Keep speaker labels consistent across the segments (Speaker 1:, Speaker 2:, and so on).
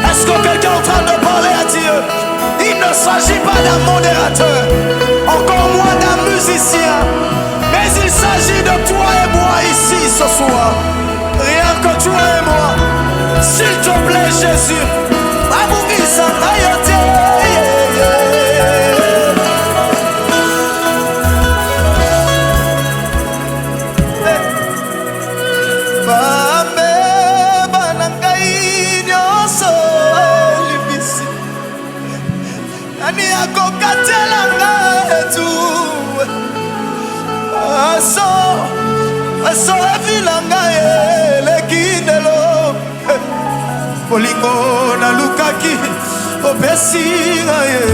Speaker 1: Est-ce que quelqu'un est en train de parler à Dieu? Il ne s'agit pas d'un modérateur, encore moins d'un musicien, mais il s'agit de toi et moi ici ce soir. Rien que toi et moi. S'il te plaît, Jésus. Bolingo na lukaki opesinga ye.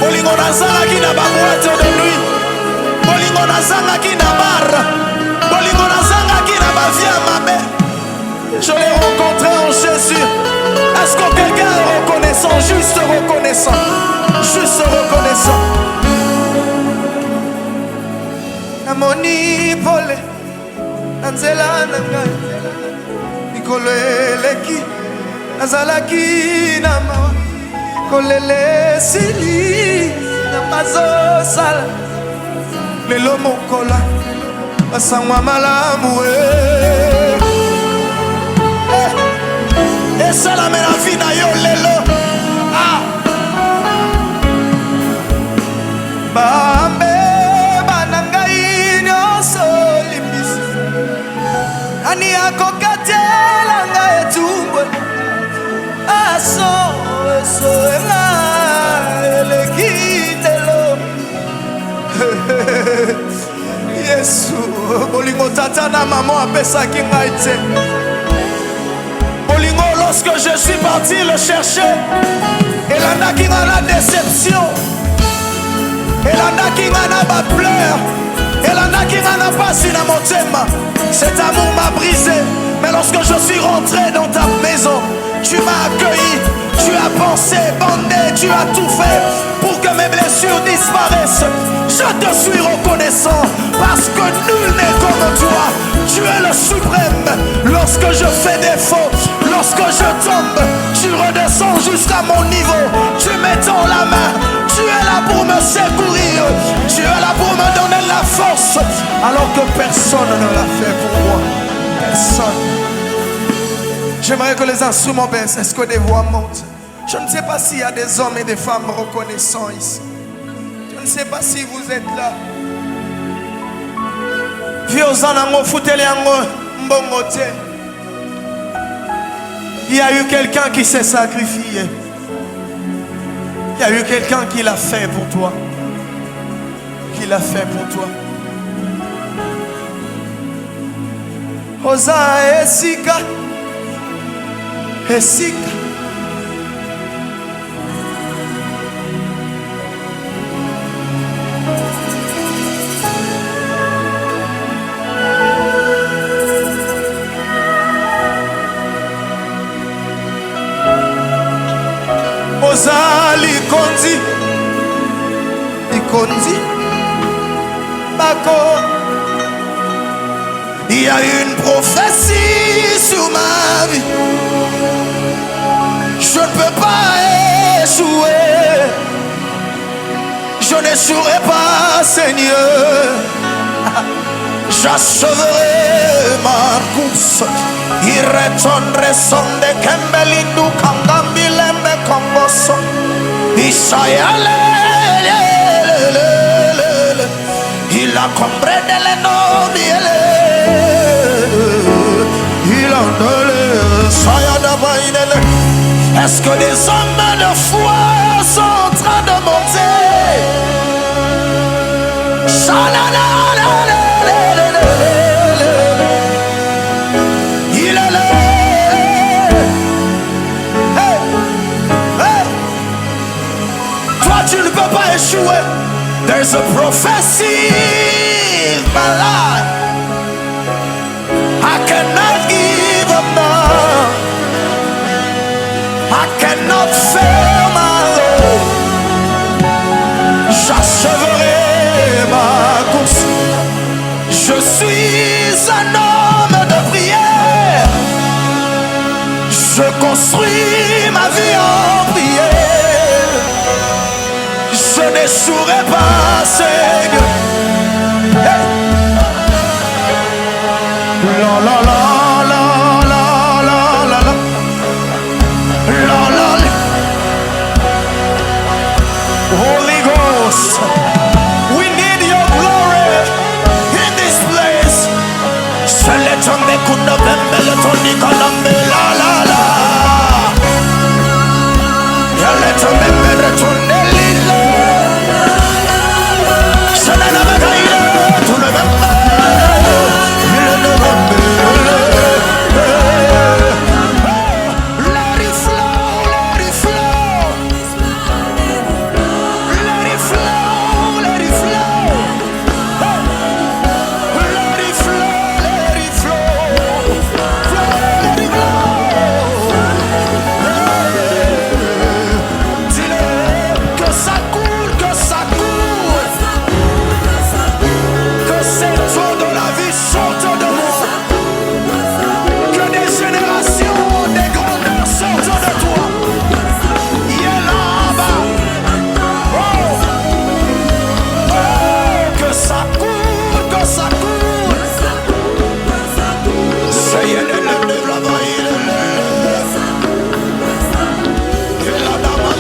Speaker 1: Bolingo na zangaki na baboîte de nuit. Bolingo na zangaki na bar. Bolingo na zangaki na bavia mabe. Je l'ai rencontré en Jésus. Est-ce que quelqu'un est reconnaissant? Juste reconnaissant. Juste reconnaissant. Namoni pole Anzela nangai Nikoleleki Nazalaki nama Kolele sili Namazo sala Lelo mokola Basangwa malamu Et ça la mena fina yo lelo. Ah Bambe Ani akokatela nga etumbwe aso eso nga elekitelo. Yesu bolingo tata na maman apesaki ngai te. Bolingo lorsque je suis parti le chercher, elandaki nga na déception, elandaki nga na ba pleurs, elandaki nga na pasi na motema. Cet amour m'a brisé, mais lorsque je suis rentré dans ta maison, tu m'as accueilli, tu as pensé, bandé, tu as tout fait pour que mes blessures disparaissent. Je te suis reconnaissant parce que nul n'est comme toi. Tu es le suprême. Lorsque je fais défaut, lorsque je tombe, tu redescends jusqu'à mon niveau. Tu m'étends la main. Tu es là pour me secourir. Tu es là pour me donner la force. Alors que personne ne l'a fait pour moi. Personne. J'aimerais que les instruments baissent. Est-ce que des voix montent? Je ne sais pas s'il y a des hommes et des femmes reconnaissants ici. Je ne sais pas si vous êtes là. Il y a eu quelqu'un qui s'est sacrifié. Il y a eu quelqu'un qui l'a fait pour toi. Qui l'a fait pour toi. Osa esika. Esika. Likondi Bako. Il y a une prophétie sur ma vie. Je ne peux pas échouer. Je n'échouerai pas, Seigneur. J'achèverai ma course. Il retournerait son de Kembelindu Kangambilembe Kongoso. Ishayale. Il a compris les noms. Il en donne. Est-ce que les hommes de foi sont en train de monter? Il est là. Hey. Hey. Toi tu ne peux pas échouer. There's a prophecy in my life. I cannot give up now. I cannot fail my Lord. J'achèverai ma course. Je suis un homme de prière. Je construis ma vie en prière. Je n'échouerai pas, Seigneur. Hey. La la la la la la la la. La la la. Holy Ghost, we need your glory in this place. Seletombe kunobembe letoni kalambe la la la. Yaletombe retonde lila. Selena megaile tunebembe. Let it flow, let it flow. Let it flow, let it flow. Let it flow, let it flow. Let it flow. Dis-le que ça coule, que ça coule. Que cette eau de la vie sorte de moi. Que des générations, des grandeurs sortent de toi. Il est là-bas. Oh, oh, que ça coule, que ça coule. Ça y est, le là-bas, il est là. Il est là dans ma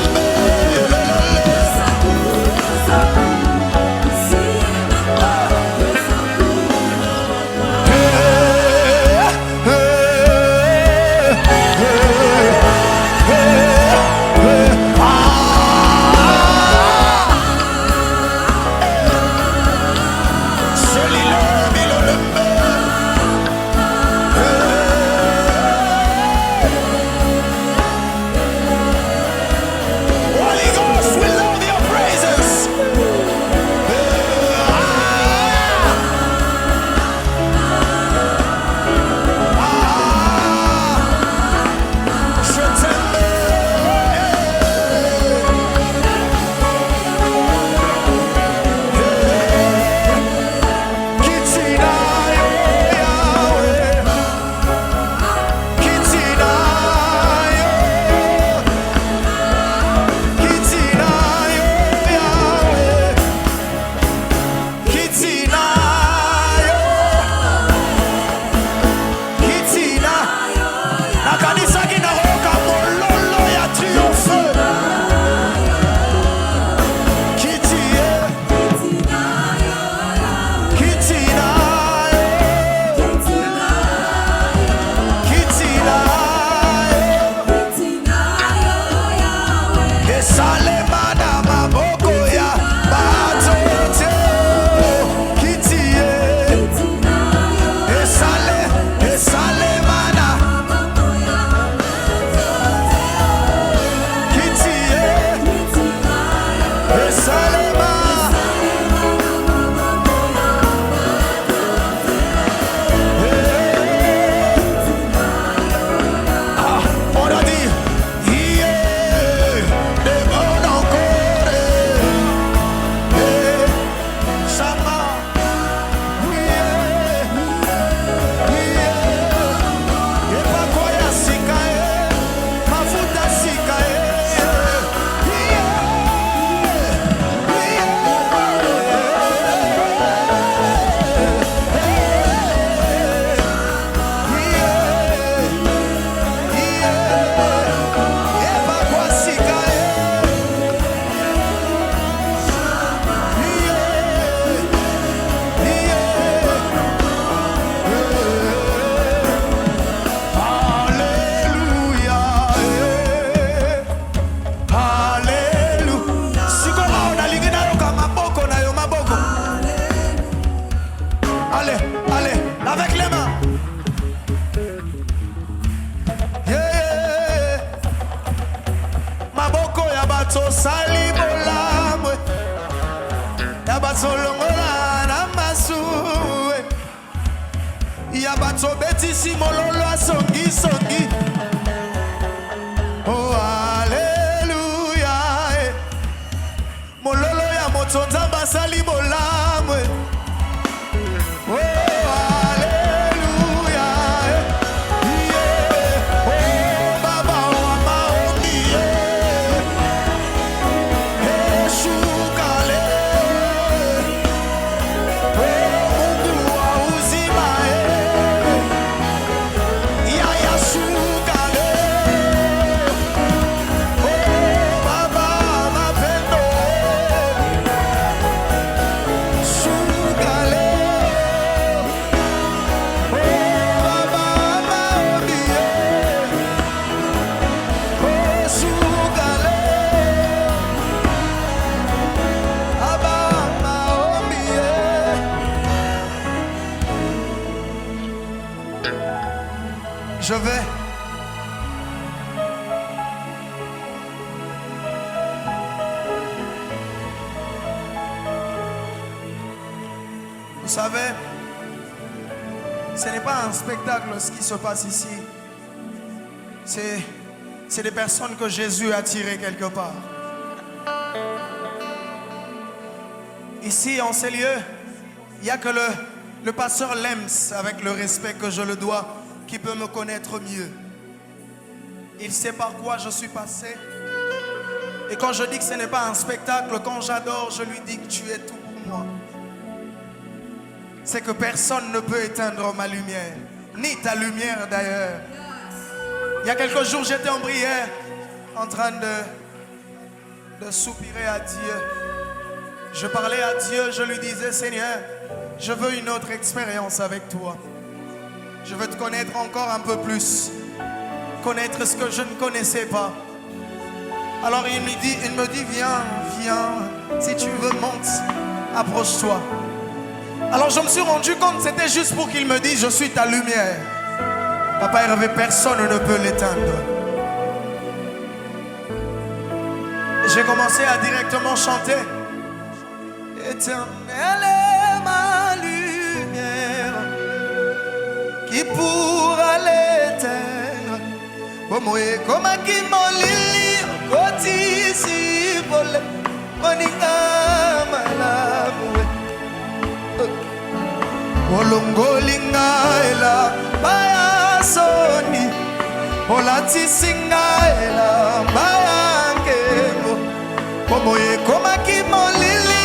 Speaker 1: Holy Ghost, we love your praises. Je t'aime. Kitina Yahweh. Kitina Yahweh. Kitina Yahweh. Kitina Yahweh. Kitina. Na kanisa kinaroka mololo ya triomphe. Kitie. Kitina Kitina Esalemana maboko ya batote. Kitie. Esalemana. Kitie. Esalema. Ah, on a dit, yeah, demande encore, Sama, yeah, yeah, et pas quoi ya sikae, mafuta sikae, Allez, allez, avec les mains. Yeah. Maboko ya bato sali bolamwe. Ya bato longola na masue. Ya bato betisi mololo songi songi. Oh, Je vais. Vous savez, ce n'est pas un spectacle ce qui se passe ici. C'est des personnes que Jésus a tirées quelque part. Ici, en ces lieux, il n'y a que le pasteur Lems, avec le respect que je le dois, qui peut me connaître mieux. Il sait par quoi je suis passé. Et quand je dis que ce n'est pas un spectacle, quand j'adore, je lui dis que tu es tout pour moi. C'est que personne ne peut éteindre ma lumière, ni ta lumière d'ailleurs. Il y a quelques jours, j'étais en prière, en train de soupirer à Dieu. Je parlais à Dieu, je lui disais, Seigneur, je veux une autre expérience avec toi. Je veux te connaître encore un peu plus. Connaître ce que je ne connaissais pas. Alors il me dit, viens, si tu veux, monte, approche-toi. Alors je me suis rendu compte que c'était juste pour qu'il me dise, je suis ta lumière. Papa Hervé, personne ne peut l'éteindre. J'ai commencé à directement chanter. Éternel est ma lumière, qui pourra l'éteindre. Comme qui m'olili, koti si vole, moninga malamu. Olongolinga ela, baya soni, olati singa ela, baya ngemo. Comme qui m'olili.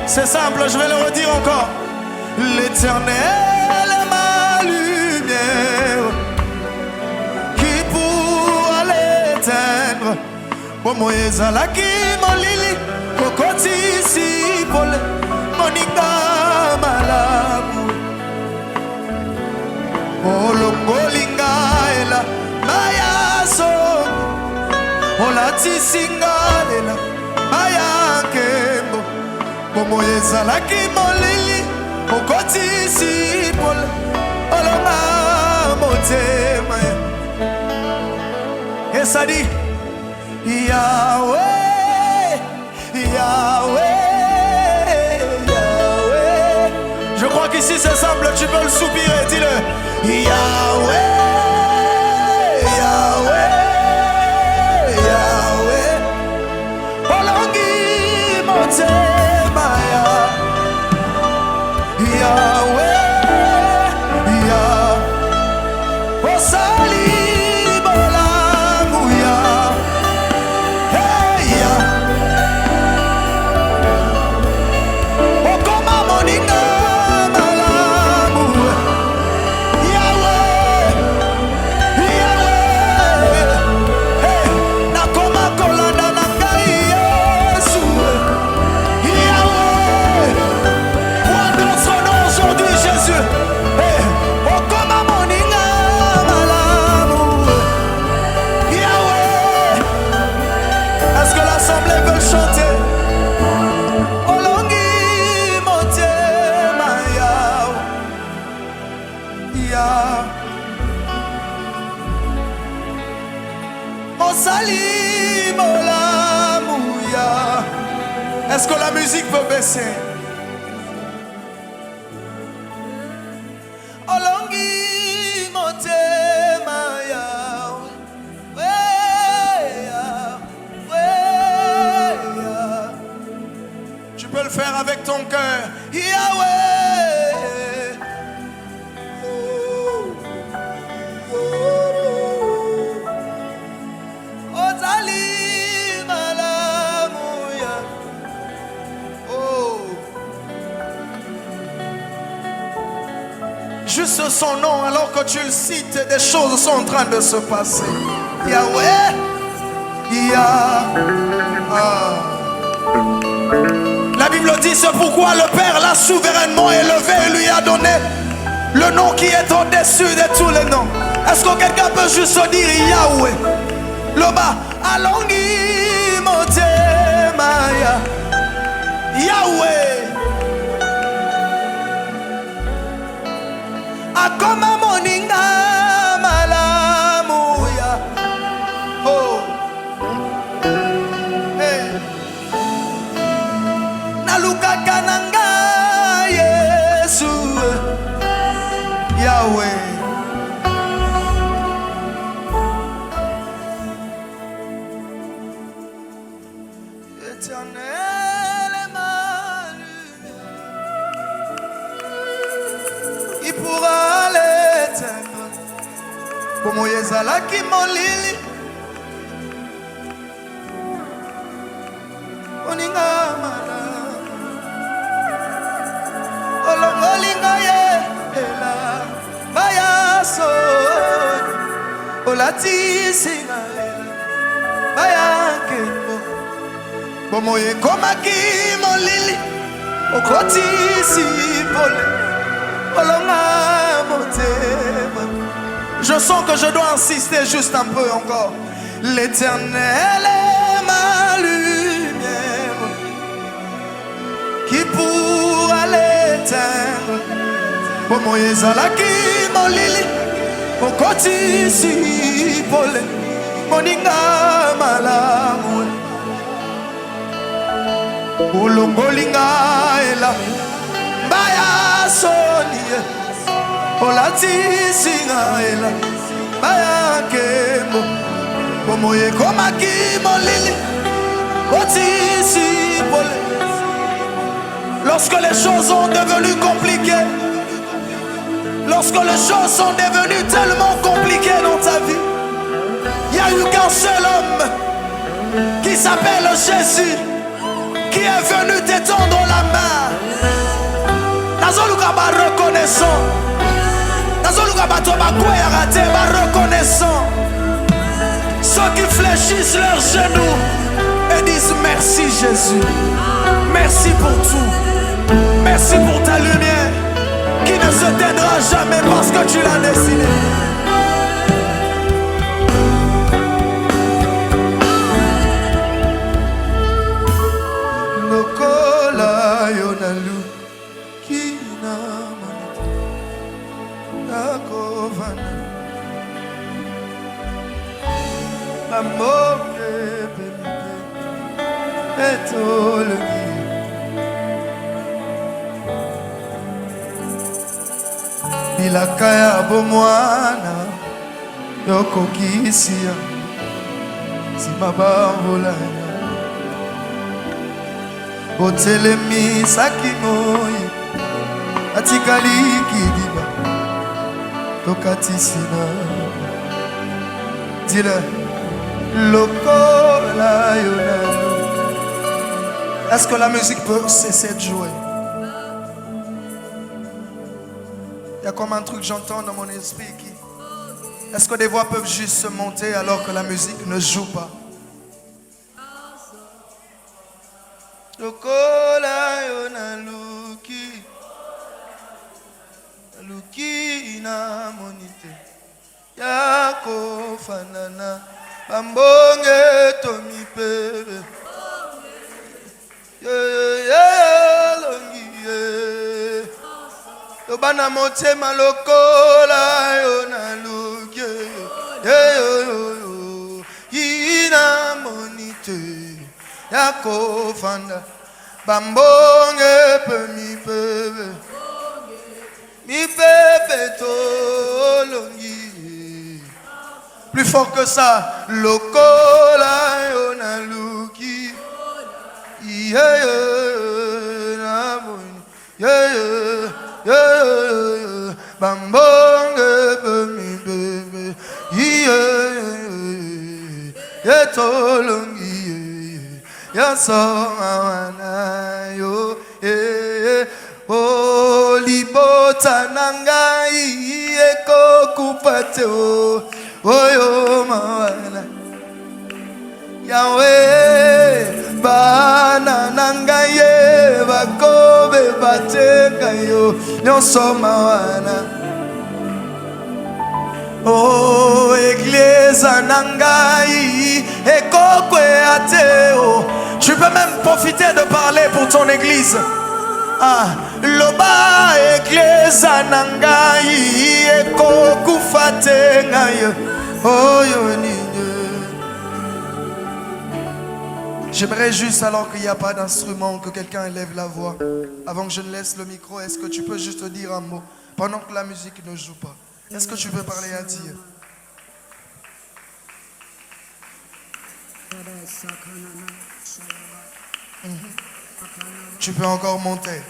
Speaker 1: C'est simple, je vais le redire encore. L'Éternel est ma lumière, qui pourra l'éteindre. Moïse la qui molili, kokoti si pole, moninga malamu. Olongolinga ela, maya so. Olati singalela maya kembo Momo ezalaki molili okoti sipole olonga motema. Et ça dit Yahweh, Yahweh, Yahweh. Je crois qu'ici c'est simple, tu peux le soupirer, dis-le. Yahweh, Yahweh. Est-ce que la musique peut baisser? Olongi motema Yahweh, Yahweh. Tu peux le faire avec ton cœur. Yahweh. Juste son nom, alors que tu le cites, des choses sont en train de se passer. Yahweh, La Bible dit, c'est pourquoi le Père l'a souverainement élevé et lui a donné le nom qui est au-dessus de tous les noms. Est-ce que quelqu'un peut juste dire Yahweh? Le bas, Alongi Motemaya, Yahweh. koma moninga malamuya. Oh, hey. Nalukaka nanga Yesu Yahweh. Éternel est ma lumière, qui pourra l'éteindre? Pour moi, Yezala qui m'en lili. Oninga mala, olongolinga ye ela, baya so, olati singa ela, baya kemo. Bomoye komaki molili, okoti si pole, olonga motema. Je sens que je dois insister juste un peu encore. L'Éternel est ma lumière, qui pourra l'éteindre? Bomoye zalaki molili, okoti si pole, moninga malamu. Ulongolinga ela baya sonie olati singa ela baya kemo bomoye komaki molili oti si pole. Lorsque les choses sont devenues compliquées, lorsque les choses sont devenues tellement compliquées dans ta vie, il n'y a eu qu'un seul homme qui s'appelle Jésus, qui est venu t'étendre la main. Nazoluka ba reconnaissant. Nazoluka ba to ba koyarate ba reconnaissant. Ceux qui fléchissent leurs genoux et disent merci Jésus. Merci pour tout. Merci pour ta lumière qui ne se t'aidera jamais parce que tu l'as décidé. Bilakaya bomwana yoko kisia simabambola botelemi sakimoyi atikali kidiba tokatisina dile lokola yona. Est-ce que la musique peut cesser de jouer? Il y a comme un truc que j'entends dans mon esprit qui... Est-ce que des voix peuvent juste se monter alors que la musique ne joue pas? Lokola yona luki, luki na monite yako fanana bambonge tomi pere Bana motema lokola yona luke ina monite yako fanda bambonge pe mi pepe to longi. Plus fort que ça, lokola yona luki bambonge mi bebe tolongi ya songa yo o libota nangai eko kupate oyo mawana Yahweh bana nangaye bakobe bateka yo nyonso mawana. Oh église nangai ekokwe ateo. Tu peux même profiter de parler pour ton église. Ah, loba église nangai eko kufate ngaye oyo ninye. J'aimerais juste, alors qu'il n'y a pas d'instrument, que quelqu'un élève la voix. Avant que je ne laisse le micro, est-ce que tu peux juste dire un mot pendant que la musique ne joue pas? Est-ce que tu peux parler à Dieu? Tu peux encore monter.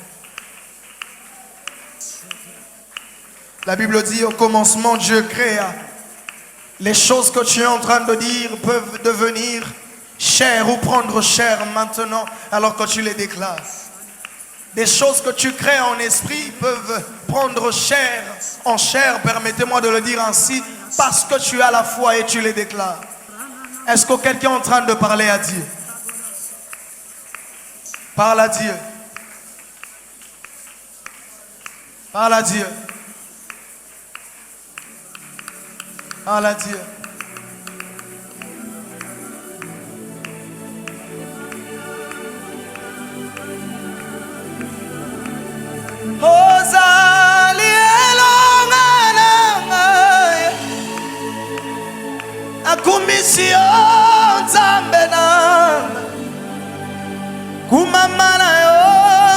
Speaker 1: La Bible dit au commencement Dieu créa. Les choses que tu es en train de dire peuvent devenir chair ou prendre chair maintenant alors que tu les déclares. Des choses que tu crées en esprit peuvent prendre chair en chair, permettez-moi de le dire ainsi, parce que tu as la foi et tu les déclares. Est-ce que quelqu'un est en train de parler à Dieu? Parle à Dieu. Parle à Dieu. Parle à Dieu. Ozali elonga nanga akumisio nzambe nanga kumama na yo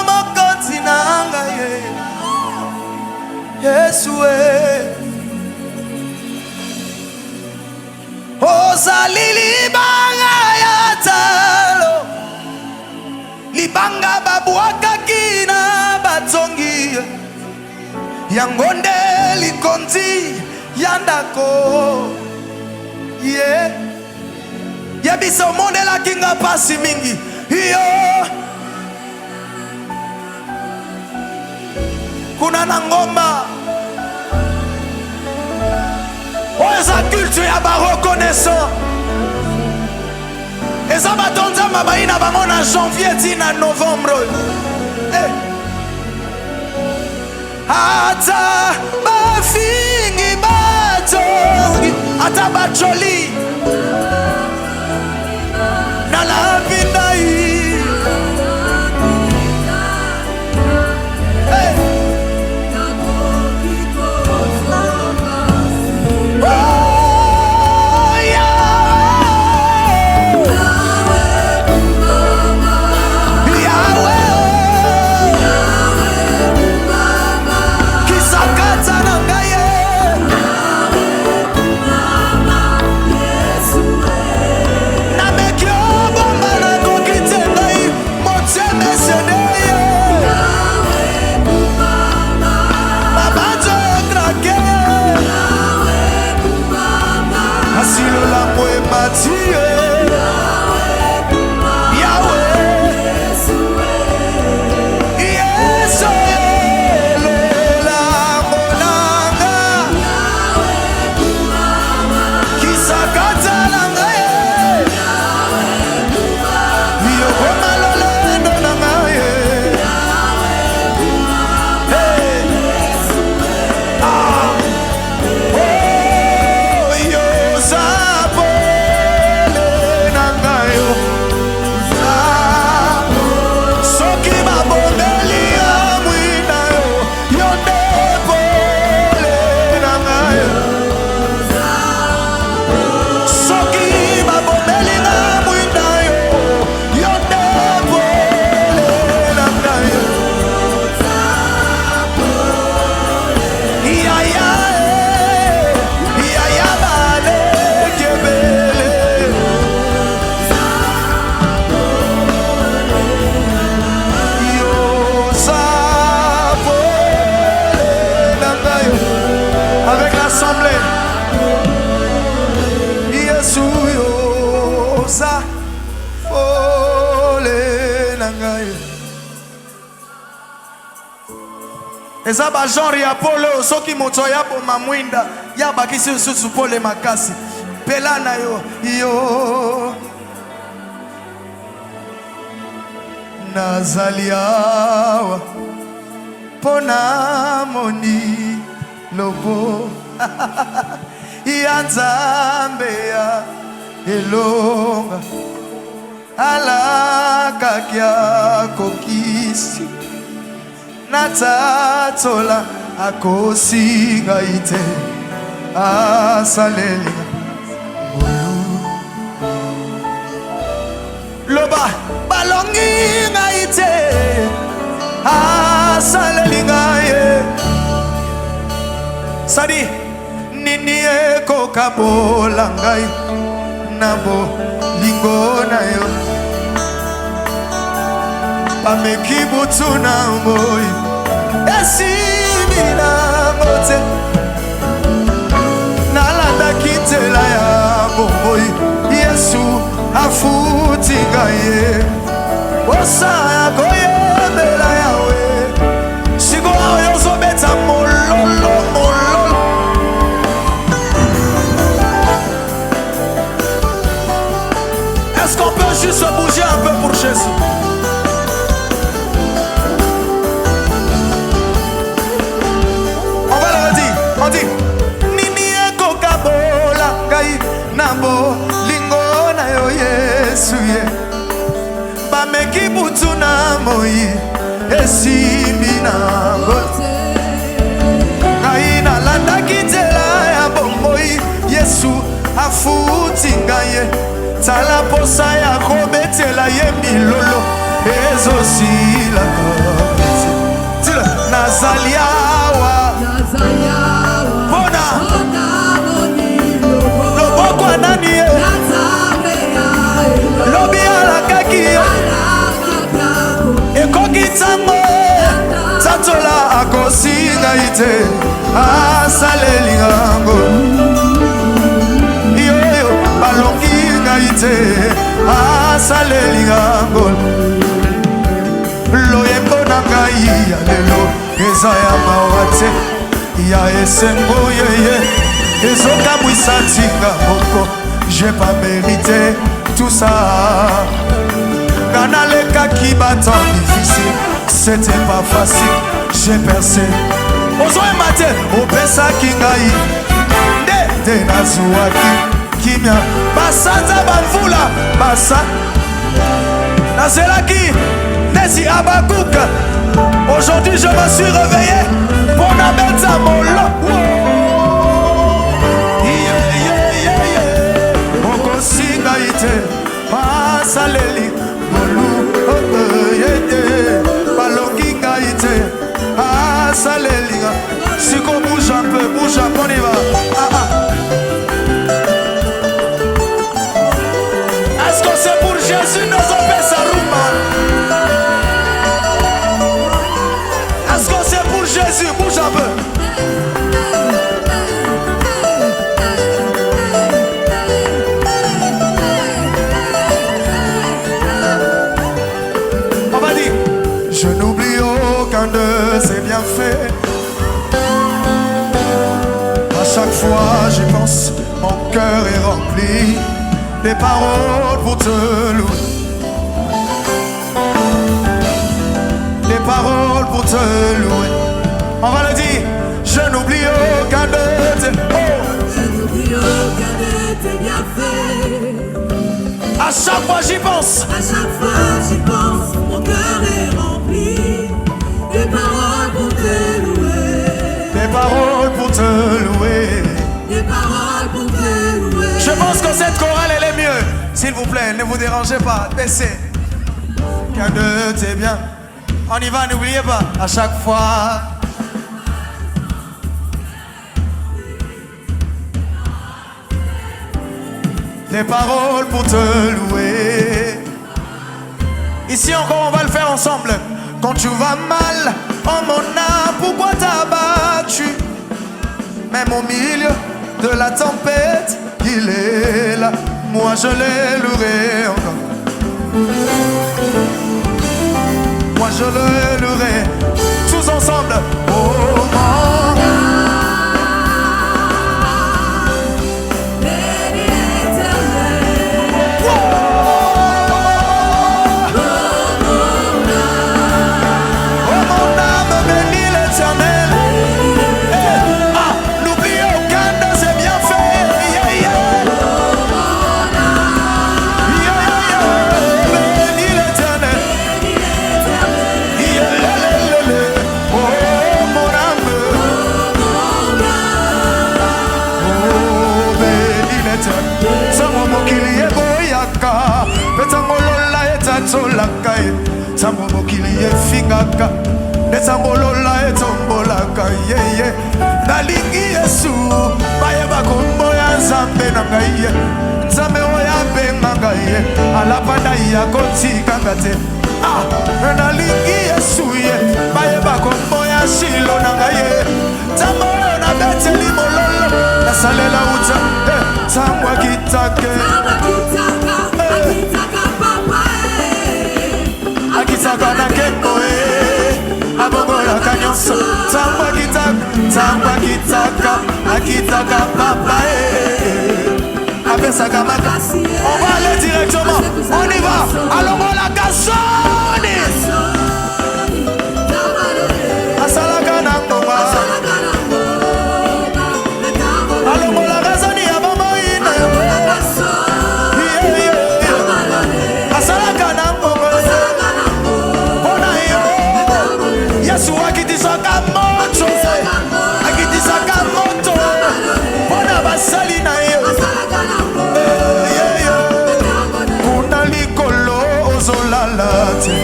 Speaker 1: mokonzi nanga ye Yesu ozali libanga ya talo libanga babwakaki na batongi yangonde likonzi yandako ye yebisa omonela kinga pasi mingi yo kuna na ngomba oza culte ya bareconnaissant eza batonza mabai na bango na janvier ti na novembre ata bafingi batongi ata bajoli na la vindai eza ba genre ya polo soki moto ya boma mwinda ya bakisi susu pole makasi pela na yo yo nazaliawa pona moni lobo ya nzambe ya elonga alaka kya kokisi natatola akosi ngai te asaleli loba balongi ngai te asaleli ngai sadi nini ekokabola ngai na bolingo na yo bameki butu na moi esimi nango te nalandaki nzela ya bomoi yesu afuti ngai ye posa ya koyembela yawe sikoyo oyo ozobeta mololo mololo est-ce qu'on peut juste se bouger un peu pour Jésus? On dit nini ekokabola ngai na bolingo na yo yesu ye bameki butu na moi esimbi nango ngai nalandaki nzela ya bomoi yesu afuti ngai ye tala posa ya kobetela ye milolo ezosilaka nazali awa loboko nani ye lobi alakaki ye ekoki ntango tatola akosi ngai te asaleli ngango yoyo balongi ngai te asaleli ngango loyembo na ngai ya lelo eza ya mawa te ya esengo yeye ezokamwisa ntinga moko j'ai pas mérité tout ça kana lekaki batemps difficile c'était pas facile j'ai percé ozoyemba te opesaki ngai nde nazwaki kimia basanza bamvula basa nazelaki nesi abakuka aujourd'hui je me suis réveillé pour na betsa molo okosi ngai te asaleli molu balongi ngai te asaleli siko bouge un peu on y va est-ce que c'est pour Jésus nos opesa rumba? Est-ce que c'est pour Jésus? Bouge un peu. On va dire, je n'oublie aucun de ses bienfaits. À chaque fois j'y pense, mon cœur est rempli des paroles pour te louer. Des paroles pour te louer. On va le dire. Je n'oublie aucun de tes je n'oublie aucun de tes bienfaits. À chaque fois j'y pense. À chaque fois j'y pense. Mon cœur est rempli. Des paroles pour te louer. Des paroles pour te louer. Des paroles pour te louer. Je pense que cette chorale elle est mieux. S'il vous plaît, ne vous dérangez pas. Baissez. Qu'un de tes biens. On y va, n'oubliez pas, à chaque fois. Des paroles pour te louer. Ici encore, on va le faire ensemble. Quand tu vas mal, oh mon âme, pourquoi t'as battu? Même au milieu de la tempête, il est là. Moi je l'ai loué encore. Moi je le louerai tous ensemble. Oh mon âme, bénis l'Éternel. Oh mon âme, bénis l'Éternel. N'oublie aucun de ses bienfaits. Bénis l'Éternel. Oh mon âme. olingaka nesambolola etombolaka yeye nalingi Yesu bayeba kombo ya Nzambe na ngai ye Nzambe oyo abenga ngai ye alapanda ya kotikanga te nalingi Yesu ye bayeba kombo ya Shilo na ngai ye Nzambe oyo nabeteli mololo nasalela uta ntango akitake akitaka na kembo abongolaka nyonso ntango akitaka papa apesaka makasi. On va aller directement, on y va, alongolaka soni asalaka na ngoma alongolaka soni ya bamoine asalaka na ngoma mpona yo Yesu akitisaka moto mpona basali na yo kuna likolo ozolala te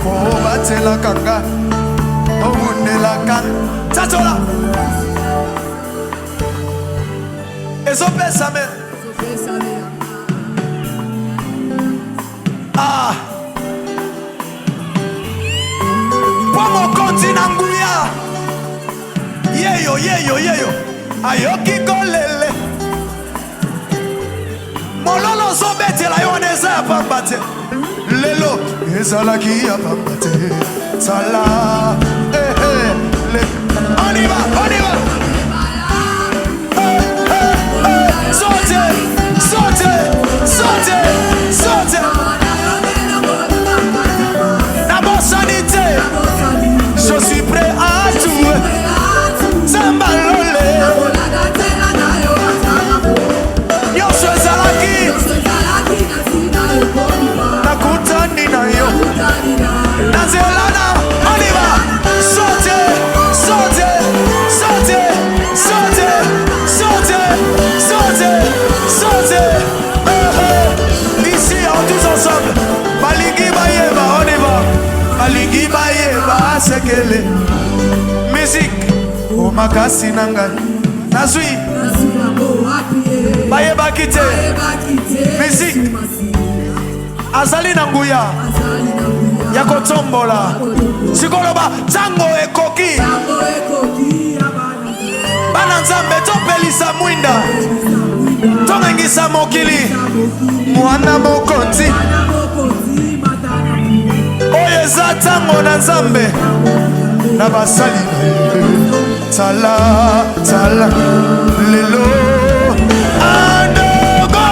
Speaker 1: po batelaka nga obundelaka tatola ezopesa me po mokonzi na nguya yeyo ayoki kolele mololo ozobetela yo wana eza ya pamba te lelo ezalaki ya pamba te sala on y va saute na bosanité je suis prêt à tout Sambalole nyonso ezalaki nakutani na yo na nzela na on y va saute ici tous ensemble balingi bayeba on y va balingi bayeba sekele musique o makasi na ngai nazwi bayebaki te musique azali na nguya ya kotombola sikoloba ntango ekoki bana Nzambe topelisa mwinda tomengisa mokili mwana mokonzi oyo eza ntango na Nzambe na basali tala lelo andogo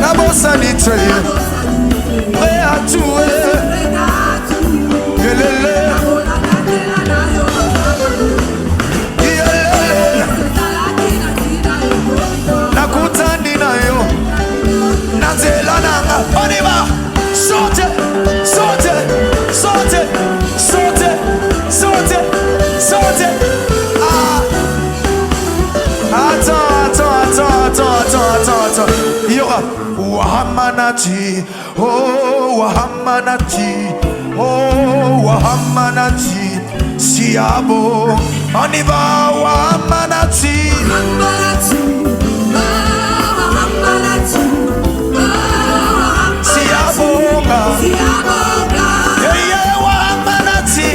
Speaker 1: na bosani te atue yelele nakutani na yo na nzela nanga on y va saute attends il y aura wahamanati siabo on y va wahamanati siabonga wahamanati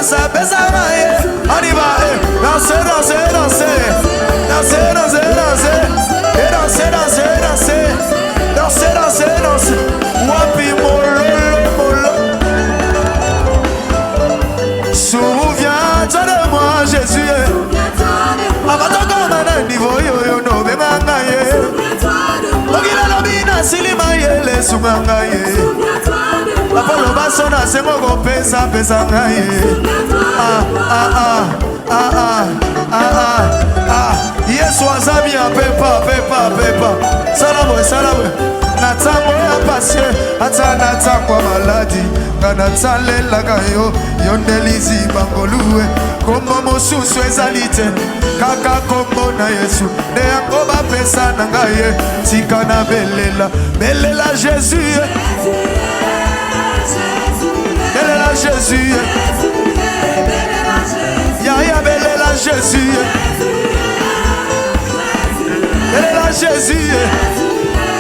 Speaker 1: pesa, pesa, on y va, danser, danser, danser, danser, danser, danser, et danser, danser, danser, danser, danser, danser, wapi molo, molo. Souviens-toi de moi, Jésus. Avant de commencer à niveau, yo, no, bengangaye. Ogila lobina, silimaye, le sumangaye. La polo basona, c'est mon pesa, pesa ngaye. Yesu azami a pepa, pepa, pepa. Salamo, salamo. Natango ya passion, ata natango maladi. Ganatale lagayo, yondelizi bangolue. Kombo mosusu ezalite, kaka kombo na Yesu. Ne yangoba pesa na ngaye, tika na belela, belela Jésus. Belela Jésus. Ya belela Jésus. Belela Jésus.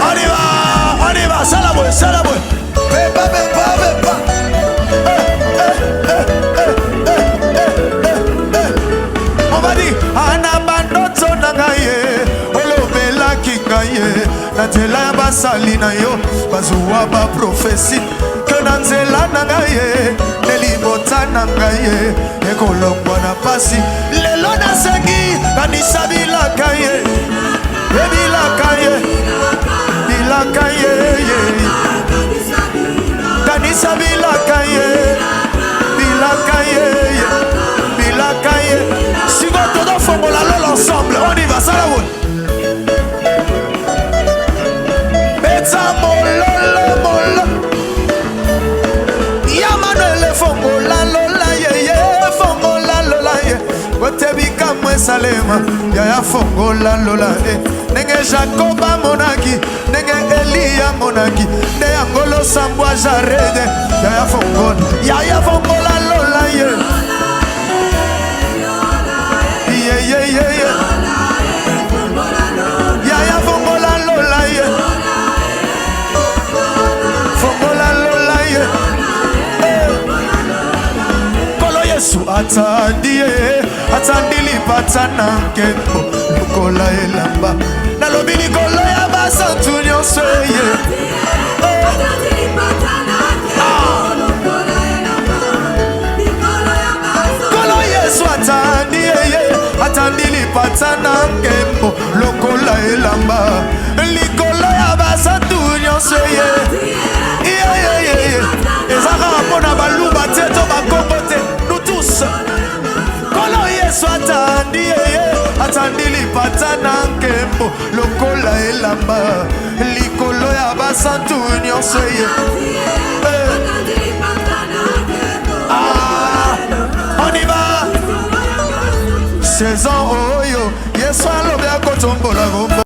Speaker 1: On y va, salaboué, salaboué. Pepa, pepa, pepa. On va dire, Anabandoto nangaye, Olobela kingaye, Natela basalina yo, Bazuwa ba prophétie, que Nanzela nangaye, Nelimota nangaye, Ekolongwa na pasi, Lelo na sengi, Kanisabila kaye, Ebila kaye, Bila kaye, Kanisabila kaye, Bila kaye, Bila kaye. Si vous tous font la lol ensemble, on y va, ça la roule. Beta mololo molo. Yamanuele fongo la lola ye ye, fongo la lola ye. Wote bika mwe salema, ya fongo la lola ye. Nenge Jacoba monaki, nenge Elia monaki, ne angolo sambwa jarede, ya fongo la lola ye. Ya fongola lola ye. Fongola lola ye. Kolo Yesu atandi li patana kembo lukola elamba. Na lobili kolo ya basantu nyonso ye. Kolo Yesu atandi li patana kembo lokola elamba. Likolo ya basantu nyonso ye. Ezaka pona baluba teto bakobote nous tous. Kolo Yesu atandi li patana kembo lokola elamba. Likolo ya basantu nyonso ye. On y va. Saison oyo, Yesu alobe akotombola gombo.